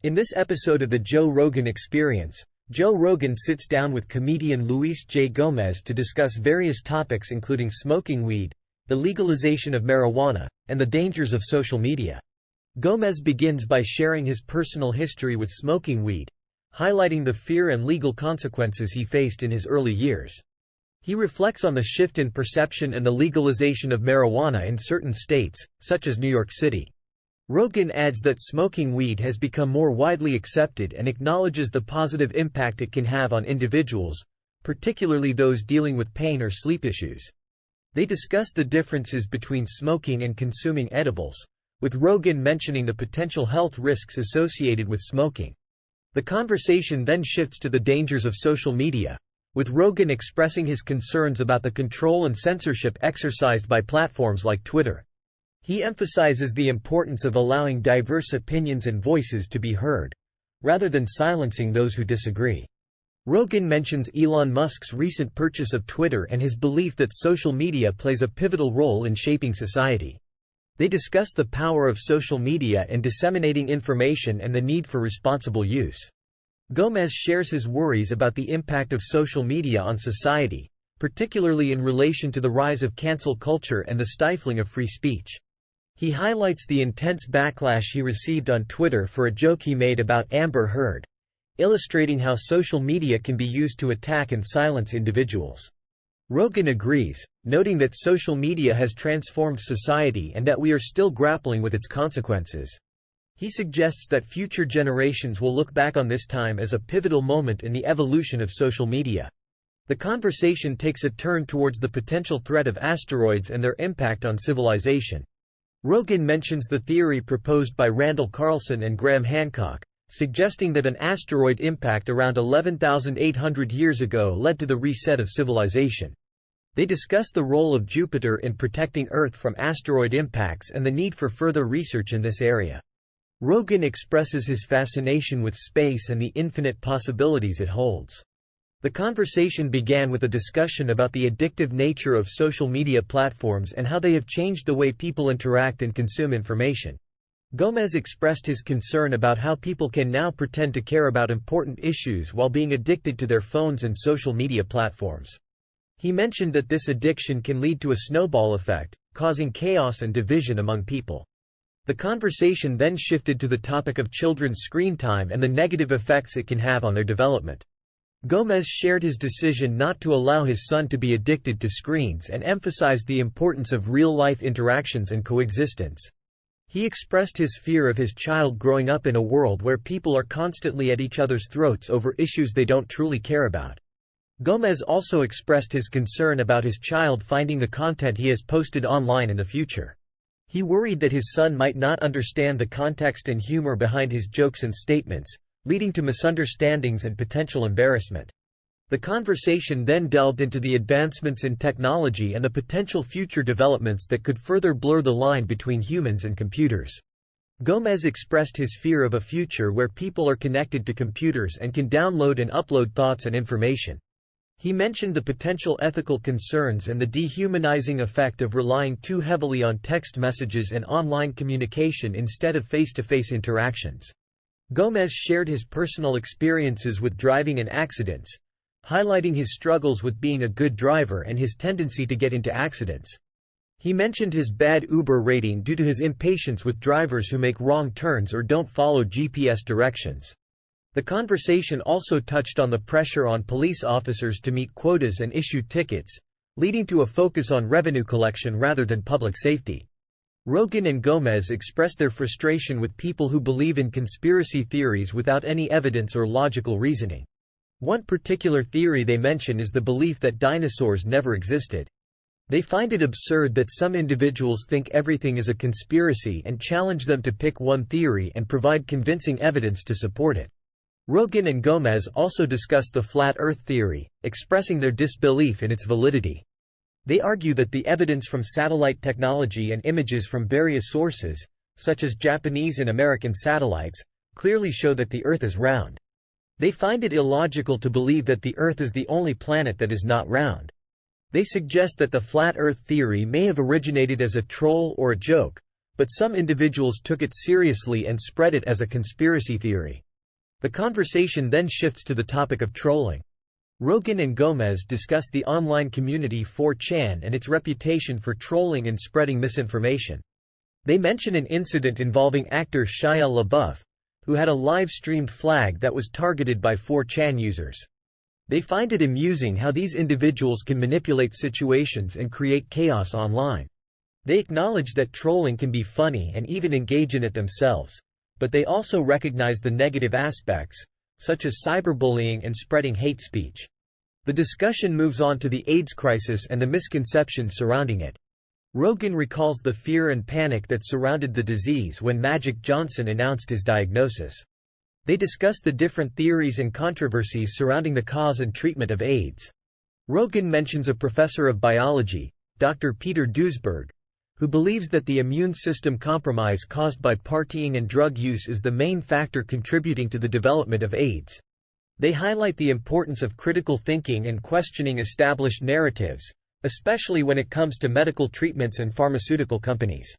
In this episode of the Joe Rogan Experience, Joe Rogan sits down with comedian Luis J. Gomez to discuss various topics including smoking weed, the legalization of marijuana, and the dangers of social media. Gomez begins by sharing his personal history with smoking weed, highlighting the fear and legal consequences he faced in his early years. He reflects on the shift in perception and the legalization of marijuana in certain states, such as New York City. Rogan adds that smoking weed has become more widely accepted and acknowledges the positive impact it can have on individuals, particularly those dealing with pain or sleep issues. They discuss the differences between smoking and consuming edibles, with Rogan mentioning the potential health risks associated with smoking. The conversation then shifts to the dangers of social media, with Rogan expressing his concerns about the control and censorship exercised by platforms like Twitter. He emphasizes the importance of allowing diverse opinions and voices to be heard, rather than silencing those who disagree. Rogan mentions Elon Musk's recent purchase of Twitter and his belief that social media plays a pivotal role in shaping society. They discuss the power of social media in disseminating information and the need for responsible use. Gomez shares his worries about the impact of social media on society, particularly in relation to the rise of cancel culture and the stifling of free speech. He highlights the intense backlash he received on Twitter for a joke he made about Amber Heard, illustrating how social media can be used to attack and silence individuals. Rogan agrees, noting that social media has transformed society and that we are still grappling with its consequences. He suggests that future generations will look back on this time as a pivotal moment in the evolution of social media. The conversation takes a turn towards the potential threat of asteroids and their impact on civilization. Rogan mentions the theory proposed by Randall Carlson and Graham Hancock, suggesting that an asteroid impact around 11,800 years ago led to the reset of civilization. They discuss the role of Jupiter in protecting Earth from asteroid impacts and the need for further research in this area. Rogan expresses his fascination with space and the infinite possibilities it holds. The conversation began with a discussion about the addictive nature of social media platforms and how they have changed the way people interact and consume information. Gomez expressed his concern about how people can now pretend to care about important issues while being addicted to their phones and social media platforms. He mentioned that this addiction can lead to a snowball effect, causing chaos and division among people. The conversation then shifted to the topic of children's screen time and the negative effects it can have on their development. Gomez shared his decision not to allow his son to be addicted to screens and emphasized the importance of real-life interactions and coexistence. He expressed his fear of his child growing up in a world where people are constantly at each other's throats over issues they don't truly care about. Gomez also expressed his concern about his child finding the content he has posted online in the future. He worried that his son might not understand the context and humor behind his jokes and statements, leading to misunderstandings and potential embarrassment. The conversation then delved into the advancements in technology and the potential future developments that could further blur the line between humans and computers. Gomez expressed his fear of a future where people are connected to computers and can download and upload thoughts and information. He mentioned the potential ethical concerns and the dehumanizing effect of relying too heavily on text messages and online communication instead of face-to-face interactions. Gomez shared his personal experiences with driving and accidents, highlighting his struggles with being a good driver and his tendency to get into accidents. He mentioned his bad Uber rating due to his impatience with drivers who make wrong turns or don't follow GPS directions. The conversation also touched on the pressure on police officers to meet quotas and issue tickets, leading to a focus on revenue collection rather than public safety. Rogan and Gomez expressed their frustration with people who believe in conspiracy theories without any evidence or logical reasoning. One particular theory they mention is the belief that dinosaurs never existed. They find it absurd that some individuals think everything is a conspiracy and challenge them to pick one theory and provide convincing evidence to support it. Rogan and Gomez also discuss the flat Earth theory, expressing their disbelief in its validity. They argue that the evidence from satellite technology and images from various sources, such as Japanese and American satellites, clearly show that the Earth is round. They find it illogical to believe that the Earth is the only planet that is not round. They suggest that the flat Earth theory may have originated as a troll or a joke, but some individuals took it seriously and spread it as a conspiracy theory. The conversation then shifts to the topic of trolling. Rogan and Gomez discuss the online community 4chan and its reputation for trolling and spreading misinformation. They mention an incident involving actor Shia LaBeouf, who had a live-streamed flag that was targeted by 4chan users. They find it amusing how these individuals can manipulate situations and create chaos online. They acknowledge that trolling can be funny and even engage in it themselves, but they also recognize the negative aspects, such as cyberbullying and spreading hate speech. The discussion moves on to the AIDS crisis and the misconceptions surrounding it. Rogan recalls the fear and panic that surrounded the disease when Magic Johnson announced his diagnosis. They discuss the different theories and controversies surrounding the cause and treatment of AIDS. Rogan mentions a professor of biology, Dr. Peter Duesberg, who believes that the immune system compromise caused by partying and drug use is the main factor contributing to the development of AIDS. They highlight the importance of critical thinking and questioning established narratives, especially when it comes to medical treatments and pharmaceutical companies.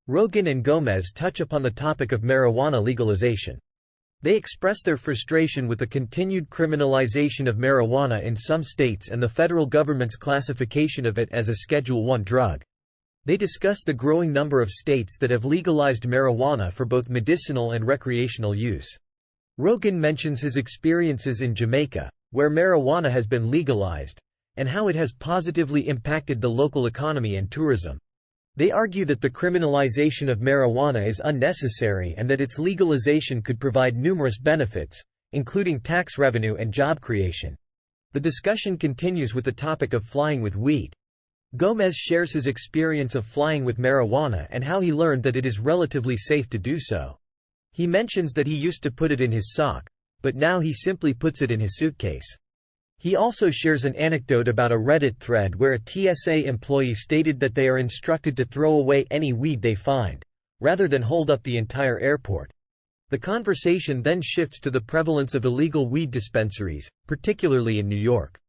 Rogan and Gomez touch upon the topic of marijuana legalization. They express their frustration with the continued criminalization of marijuana in some states and the federal government's classification of it as a Schedule I drug. They discuss the growing number of states that have legalized marijuana for both medicinal and recreational use. Rogan mentions his experiences in Jamaica, where marijuana has been legalized, and how it has positively impacted the local economy and tourism. They argue that the criminalization of marijuana is unnecessary and that its legalization could provide numerous benefits, including tax revenue and job creation. The discussion continues with the topic of flying with weed. Gomez shares his experience of flying with marijuana and how he learned that it is relatively safe to do so. He mentions that he used to put it in his sock, but now he simply puts it in his suitcase. He also shares an anecdote about a Reddit thread where a TSA employee stated that they are instructed to throw away any weed they find, rather than hold up the entire airport. The conversation then shifts to the prevalence of illegal weed dispensaries, particularly in New York.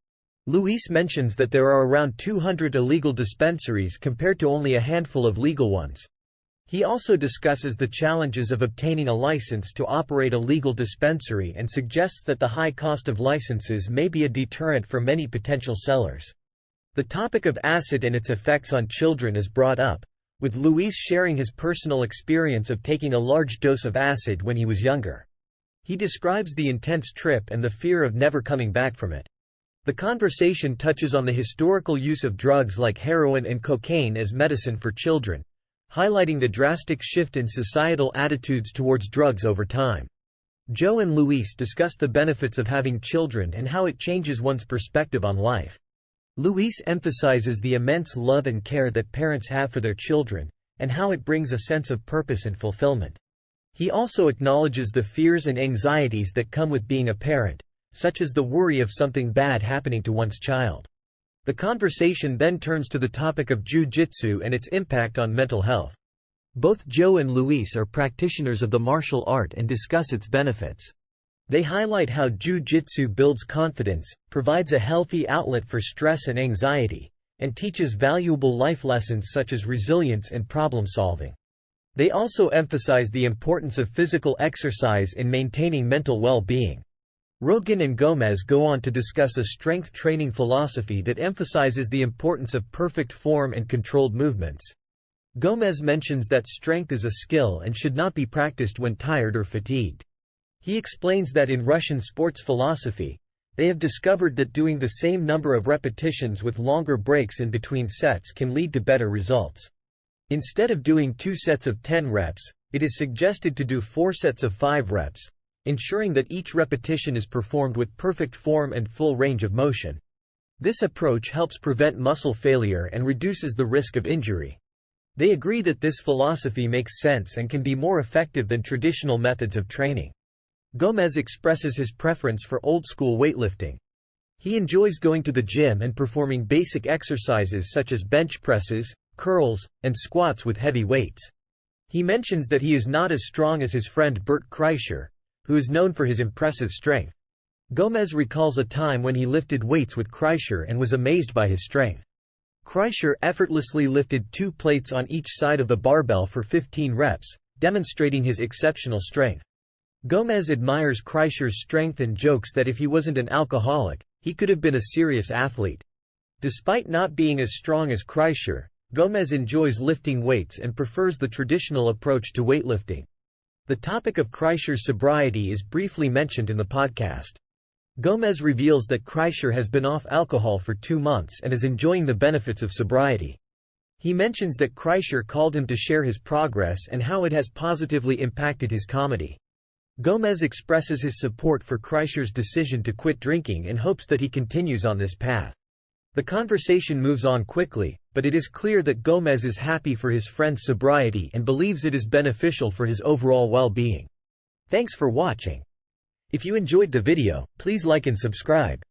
Luis mentions that there are around 200 illegal dispensaries compared to only a handful of legal ones. He also discusses the challenges of obtaining a license to operate a legal dispensary and suggests that the high cost of licenses may be a deterrent for many potential sellers. The topic of acid and its effects on children is brought up, with Luis sharing his personal experience of taking a large dose of acid when he was younger. He describes the intense trip and the fear of never coming back from it. The conversation touches on the historical use of drugs like heroin and cocaine as medicine for children, highlighting the drastic shift in societal attitudes towards drugs over time. Joe and Luis discuss the benefits of having children and how it changes one's perspective on life. Luis emphasizes the immense love and care that parents have for their children, and how it brings a sense of purpose and fulfillment. He also acknowledges the fears and anxieties that come with being a parent, such as the worry of something bad happening to one's child. The conversation then turns to the topic of jiu-jitsu and its impact on mental health. Both Joe and Luis are practitioners of the martial art and discuss its benefits. They highlight how jiu-jitsu builds confidence, provides a healthy outlet for stress and anxiety, and teaches valuable life lessons such as resilience and problem-solving. They also emphasize the importance of physical exercise in maintaining mental well-being. Rogan and Gomez go on to discuss a strength training philosophy that emphasizes the importance of perfect form and controlled movements. Gomez mentions that strength is a skill and should not be practiced when tired or fatigued. He explains that in Russian sports philosophy, they have discovered that doing the same number of repetitions with longer breaks in between sets can lead to better results. Instead of doing 2 sets of 10 reps, it is suggested to do 4 sets of 5 reps, ensuring that each repetition is performed with perfect form and full range of motion. This approach helps prevent muscle failure and reduces the risk of injury. They agree that this philosophy makes sense and can be more effective than traditional methods of training. Gomez expresses his preference for old-school weightlifting. He enjoys going to the gym and performing basic exercises such as bench presses, curls, and squats with heavy weights. He mentions that he is not as strong as his friend Bert Kreischer, who is known for his impressive strength. Gomez recalls a time when he lifted weights with Kreischer and was amazed by his strength. Kreischer effortlessly lifted 2 plates on each side of the barbell for 15 reps, demonstrating his exceptional strength. Gomez admires Kreischer's strength and jokes that if he wasn't an alcoholic, he could have been a serious athlete. Despite not being as strong as Kreischer, Gomez enjoys lifting weights and prefers the traditional approach to weightlifting. The topic of Kreischer's sobriety is briefly mentioned in the podcast. Gomez reveals that Kreischer has been off alcohol for 2 months and is enjoying the benefits of sobriety. He mentions that Kreischer called him to share his progress and how it has positively impacted his comedy. Gomez expresses his support for Kreischer's decision to quit drinking and hopes that he continues on this path. The conversation moves on quickly, but it is clear that Gomez is happy for his friend's sobriety and believes it is beneficial for his overall well-being. Thanks for watching. If you enjoyed the video, please like and subscribe.